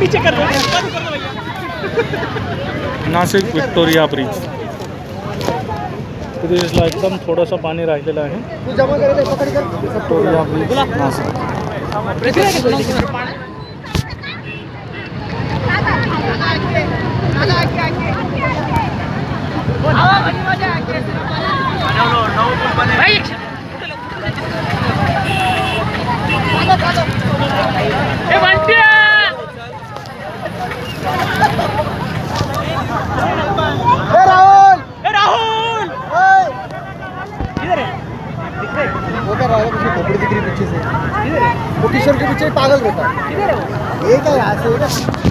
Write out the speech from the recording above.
पीछे कर दो भैया। नाशिक विक्टोरिया ब्रिज ब्रिजला एकदम थोडंसं पाणी राहिलेलं आहे. Victoria bridge Nashik. वो क्या रहा है खोपड़ी दिख रही पीछे से, वो किशोर के पीछे पागल रहता है। ये क्या यहाँ से